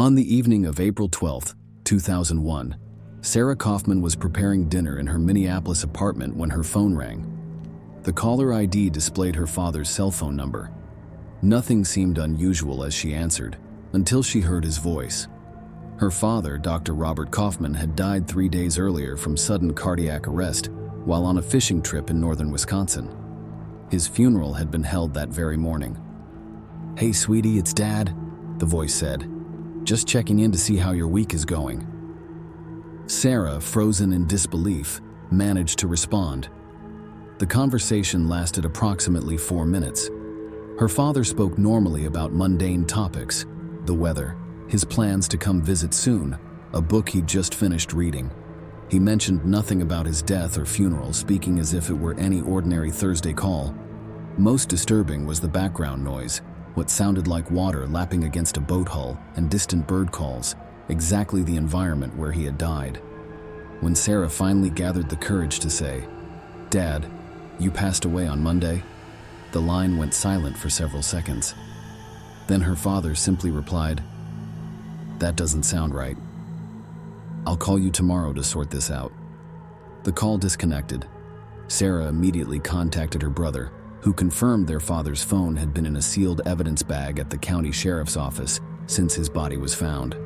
On the evening of April 12, 2001, Sarah Kaufman was preparing dinner in her Minneapolis apartment when her phone rang. The caller ID displayed her father's cell phone number. Nothing seemed unusual as she answered, until she heard his voice. Her father, Dr. Robert Kaufman, had died 3 days earlier from sudden cardiac arrest while on a fishing trip in northern Wisconsin. His funeral had been held that very morning. "Hey, sweetie, it's Dad," the voice said. "Just checking in to see how your week is going." Sarah, frozen in disbelief, managed to respond. The conversation lasted approximately 4 minutes. Her father spoke normally about mundane topics, the weather, his plans to come visit soon, a book he'd just finished reading. He mentioned nothing about his death or funeral, speaking as if it were any ordinary Thursday call. Most disturbing was the background noise, what sounded like water lapping against a boat hull and distant bird calls, exactly the environment where he had died. When Sarah finally gathered the courage to say, "Dad, you passed away on Monday?" the line went silent for several seconds. Then her father simply replied, "That doesn't sound right. I'll call you tomorrow to sort this out." The call disconnected. Sarah immediately contacted her brother, who confirmed their father's phone had been in a sealed evidence bag at the county sheriff's office since his body was found.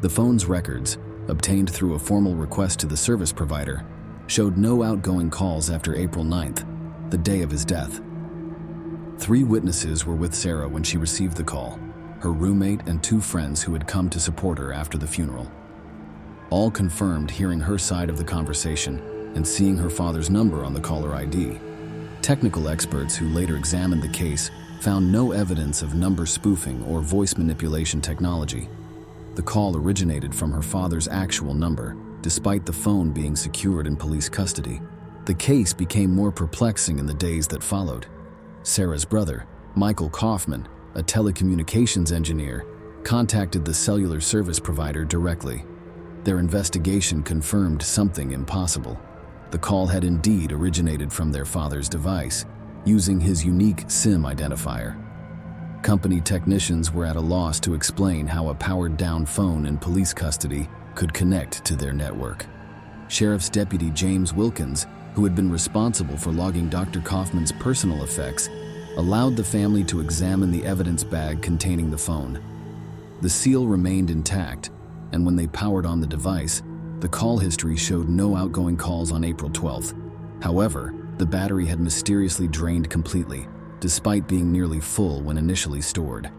The phone's records, obtained through a formal request to the service provider, showed no outgoing calls after April 9th, the day of his death. 3 witnesses were with Sarah when she received the call, her roommate and 2 friends who had come to support her after the funeral. All confirmed hearing her side of the conversation and seeing her father's number on the caller ID. Technical experts who later examined the case found no evidence of number spoofing or voice manipulation technology. The call originated from her father's actual number, despite the phone being secured in police custody. The case became more perplexing in the days that followed. Sarah's brother, Michael Kaufman, a telecommunications engineer, contacted the cellular service provider directly. Their investigation confirmed something impossible. The call had indeed originated from their father's device, using his unique SIM identifier. Company technicians were at a loss to explain how a powered-down phone in police custody could connect to their network. Sheriff's Deputy James Wilkins, who had been responsible for logging Dr. Kaufman's personal effects, allowed the family to examine the evidence bag containing the phone. The seal remained intact, and when they powered on the device, the call history showed no outgoing calls on April 12th. However, the battery had mysteriously drained completely, despite being nearly full when initially stored.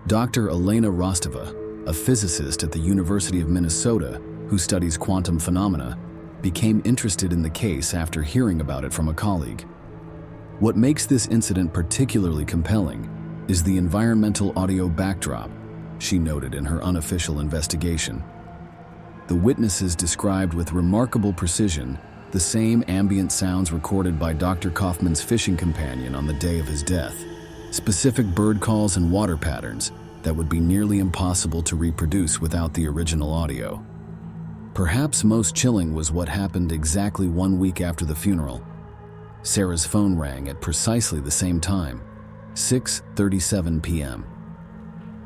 Dr. Elena Rostova, a physicist at the University of Minnesota who studies quantum phenomena, became interested in the case after hearing about it from a colleague. What makes this incident particularly compelling is the environmental audio backdrop, she noted in her unofficial investigation. The witnesses described with remarkable precision the same ambient sounds recorded by Dr. Kaufman's fishing companion on the day of his death, specific bird calls and water patterns that would be nearly impossible to reproduce without the original audio. Perhaps most chilling was what happened exactly 1 week after the funeral. Sarah's phone rang at precisely the same time, 6:37 p.m.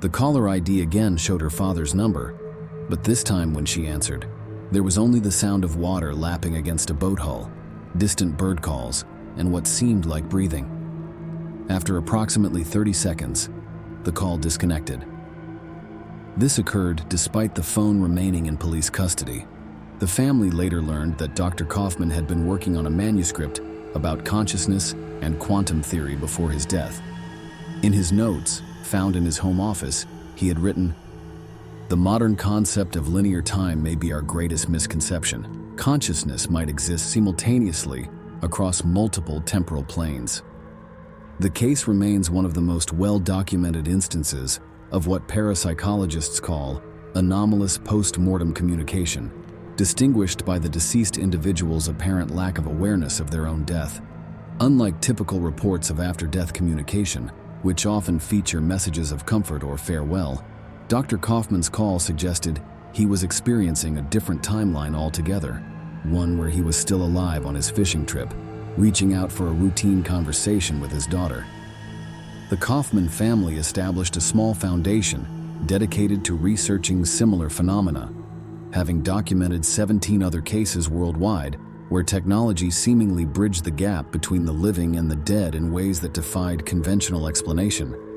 The caller ID again showed her father's number, but this time when she answered, there was only the sound of water lapping against a boat hull, distant bird calls, and what seemed like breathing. After approximately 30 seconds, the call disconnected. This occurred despite the phone remaining in police custody. The family later learned that Dr. Kaufman had been working on a manuscript about consciousness and quantum theory before his death. In his notes, found in his home office, he had written, "The modern concept of linear time may be our greatest misconception. Consciousness might exist simultaneously across multiple temporal planes." The case remains one of the most well-documented instances of what parapsychologists call anomalous post-mortem communication, distinguished by the deceased individual's apparent lack of awareness of their own death. Unlike typical reports of after-death communication, which often feature messages of comfort or farewell, Dr. Kaufman's call suggested he was experiencing a different timeline altogether, one where he was still alive on his fishing trip, reaching out for a routine conversation with his daughter. The Kaufman family established a small foundation dedicated to researching similar phenomena, having documented 17 other cases worldwide where technology seemingly bridged the gap between the living and the dead in ways that defied conventional explanation.